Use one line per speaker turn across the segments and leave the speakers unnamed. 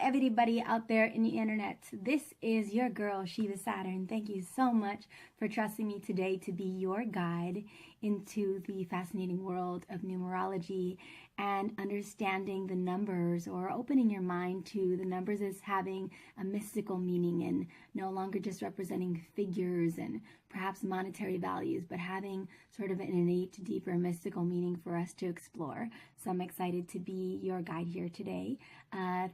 everybody out there in the internet. This is your girl, Shiva Saturn. Thank you so much for trusting me today to be your guide into the fascinating world of numerology and understanding the numbers, or opening your mind to the numbers as having a mystical meaning and no longer just representing figures and perhaps monetary values, but having sort of an innate, deeper mystical meaning for us to explore. So I'm excited to be your guide here today.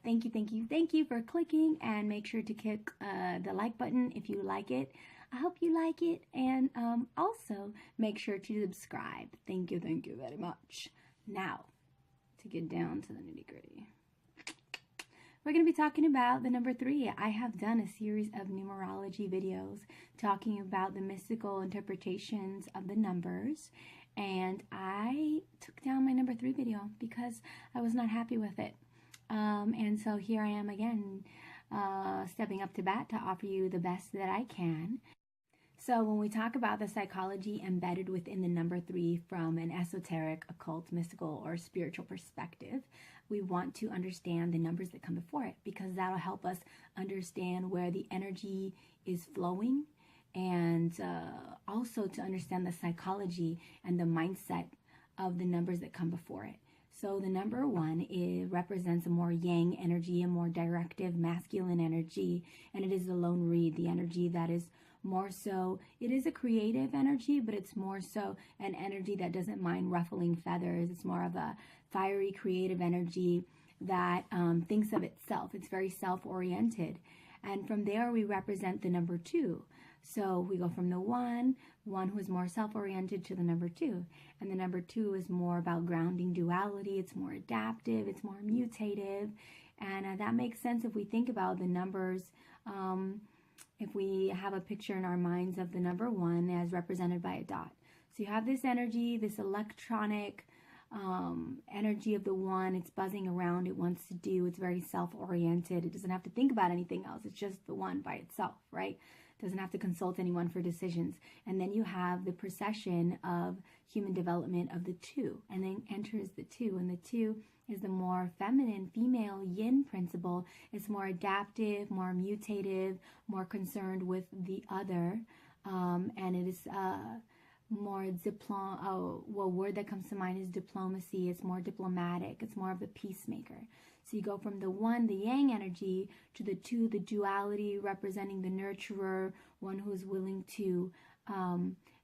Thank you for clicking, and make sure to click the like button if you like it. I hope you like it, and also make sure to subscribe. Thank you very much. Now, to get down to the nitty-gritty, we're going to be talking about the number 3. I have done a series of numerology videos talking about the mystical interpretations of the numbers, and I took down my number 3 video because I was not happy with it. And so here I am again, stepping up to bat to offer you the best that I can. So when we talk about the psychology embedded within the number 3 from an esoteric, occult, mystical, or spiritual perspective, we want to understand the numbers that come before it, because that'll help us understand where the energy is flowing, and also to understand the psychology and the mindset of the numbers that come before it. So the number 1, it represents a more yang energy, a more directive masculine energy, and it is the lone reed, the energy that is more so, it is a creative energy, but it's more so an energy that doesn't mind ruffling feathers. It's more of a fiery, creative energy that thinks of itself. It's very self-oriented. And from there, we represent the number 2. So we go from the one who is more self-oriented, to the number 2. And the number 2 is more about grounding duality. It's more adaptive. It's more mutative. And that makes sense if we think about the numbers. If we have a picture in our minds of the number 1 as represented by a dot. So you have this energy, this electronic energy of the 1. It's buzzing around. It wants to do. It's very self-oriented. It doesn't have to think about anything else. It's just the 1 by itself, right? Doesn't have to consult anyone for decisions. And then you have the procession of human development of the 2, and then enters the 2, and the 2 is the more feminine, female yin principle. It's more adaptive, more mutative, more concerned with the other, and it is more word that comes to mind is diplomacy. It's more diplomatic. It's more of a peacemaker. So you go from the 1, the yang energy, to the 2, the duality, representing the nurturer, one who's willing to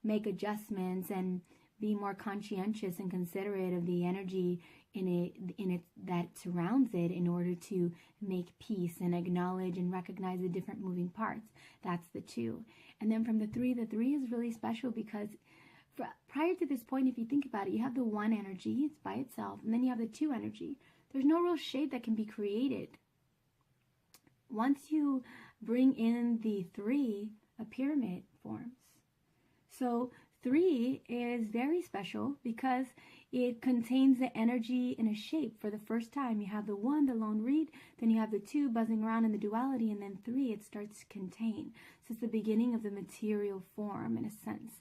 make adjustments and be more conscientious and considerate of the energy in it that surrounds it, in order to make peace and acknowledge and recognize the different moving parts. That's the 2. And then from the 3 is really special because prior to this point, if you think about it, you have the 1 energy, it's by itself, and then you have the 2 energy. There's no real shape that can be created. Once you bring in the 3, a pyramid forms. So 3 is very special because it contains the energy in a shape for the first time. You have the 1, the lone reed, then you have the 2 buzzing around in the duality, and then 3, it starts to contain. So it's the beginning of the material form in a sense.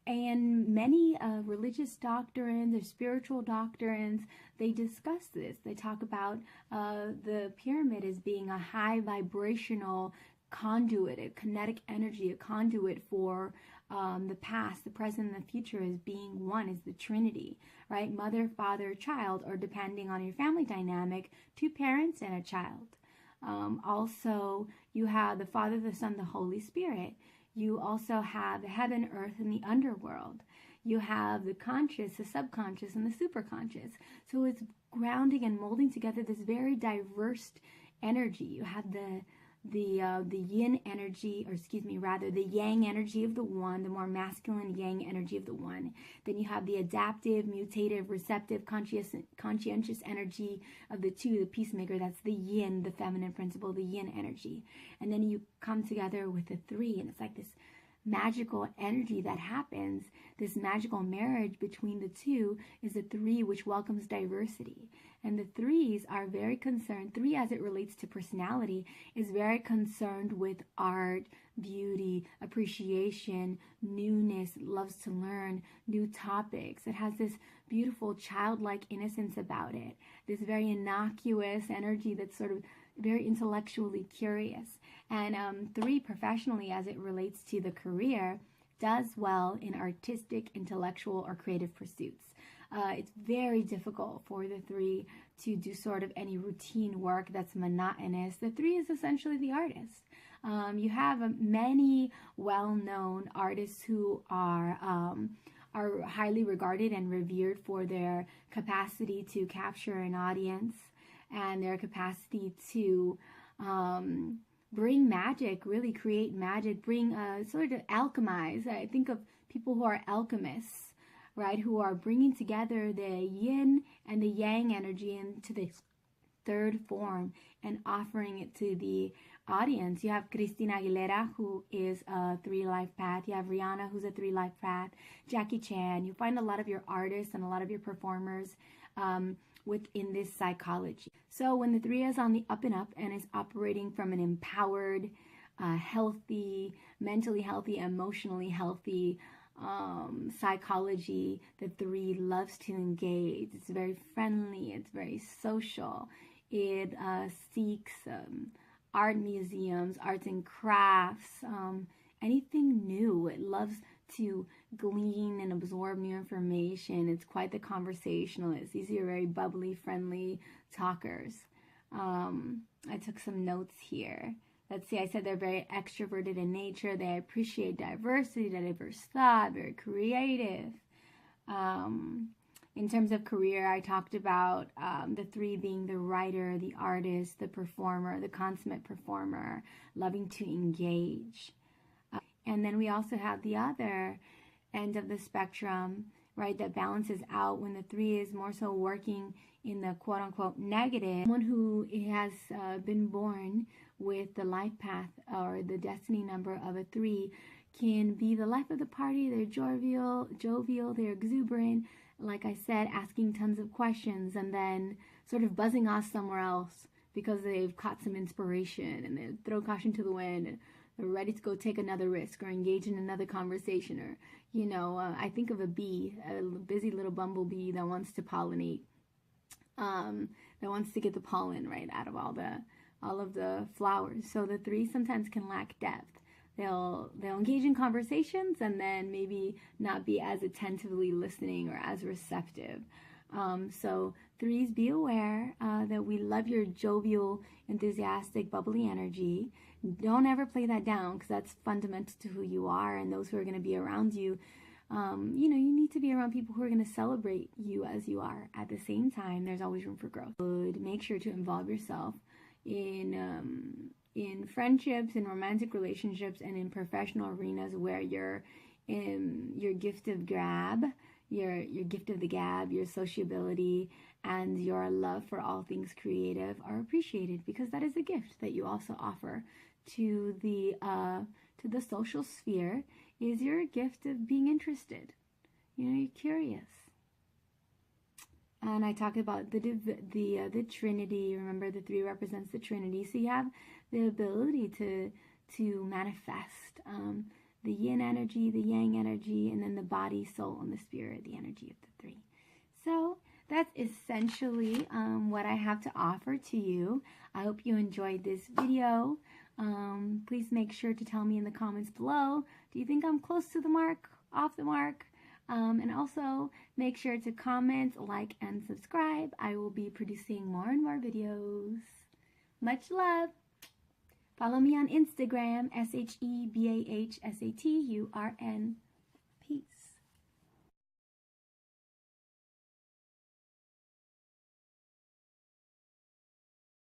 And many religious doctrines or spiritual doctrines, they discuss this. They talk about the pyramid as being a high vibrational conduit, a kinetic energy, a conduit for the past, the present, and the future as being one, is the Trinity, right? Mother, father, child, or depending on your family dynamic, 2 parents and a child. Also, you have the Father, the Son, the Holy Spirit. You also have the heaven, earth, and the underworld. You have the conscious, the subconscious, and the superconscious. So it's grounding and molding together this very diverse energy. You have the yin energy, or the yang energy of the 1, the more masculine yang energy of the 1. Then you have the adaptive, mutative, receptive, conscientious energy of the 2, the peacemaker. That's the yin, the feminine principle, the yin energy. And then you come together with the 3, and it's like this magical energy that happens, this magical marriage between the two, is the 3, which welcomes diversity. And the 3s are very concerned, 3 as it relates to personality, is very concerned with art, beauty, appreciation, newness, loves to learn new topics. It has this beautiful childlike innocence about it, this very innocuous energy that's sort of very intellectually curious. And 3 professionally, as it relates to the career, does well in artistic, intellectual, or creative pursuits. It's very difficult for the 3 to do sort of any routine work that's monotonous. The 3 is essentially the artist. You have many well-known artists who are highly regarded and revered for their capacity to capture an audience and their capacity to bring magic, really create magic, bring sort of alchemize. I think of people who are alchemists, right, who are bringing together the yin and the yang energy into this 3rd form and offering it to the audience. You have Christina Aguilera, who is a 3 Lifepath. You have Rihanna, who's a 3 Lifepath. Jackie Chan. You find a lot of your artists and a lot of your performers within this psychology. So when the 3 is on the up and up and is operating from an empowered, healthy, mentally healthy, emotionally healthy psychology, the 3 loves to engage. It's very friendly. It's very social. It seeks art museums, arts and crafts, anything new. It loves to glean and absorb new information. It's quite the conversationalist. These are very bubbly, friendly talkers. I took some notes here. Let's see, I said they're very extroverted in nature. They appreciate diversity, diverse thought, very creative. In terms of career, I talked about the 3 being the writer, the artist, the performer, the consummate performer, loving to engage. And then we also have the other end of the spectrum, right, that balances out when the 3 is more so working in the quote-unquote negative. Someone who has been born with the life path or the destiny number of a 3 can be the life of the party. They're jovial, they're exuberant, like I said, asking tons of questions and then sort of buzzing off somewhere else because they've caught some inspiration and they throw caution to the wind and they're ready to go take another risk or engage in another conversation. Or, you know, I think of a bee, a busy little bumblebee that wants to pollinate, that wants to get the pollen right out of all of the flowers. So the 3 sometimes can lack depth. They'll engage in conversations and then maybe not be as attentively listening or as receptive. So 3s, be aware that we love your jovial, enthusiastic, bubbly energy. Don't ever play that down because that's fundamental to who you are and those who are going to be around you. You know, you need to be around people who are going to celebrate you as you are. At the same time, there's always room for growth. Make sure to involve yourself in friendships, in romantic relationships, and in professional arenas where your gift of gab, your gift of the gab, your sociability, and your love for all things creative are appreciated, because that is a gift that you also offer to the social sphere. Is your gift of being interested. You know, you're curious. And I talked about the Trinity. Remember, the 3 represents the Trinity. So you have the ability to manifest the yin energy, the yang energy, and then the body, soul, and the spirit, the energy of the 3. So that's essentially what I have to offer to you. I hope you enjoyed this video. Please make sure to tell me in the comments below, do you think I'm close to the mark, off the mark? And also make sure to comment, like, and subscribe. I will be producing more and more videos. Much love. Follow me on Instagram, SHEBAHSATURN. Peace.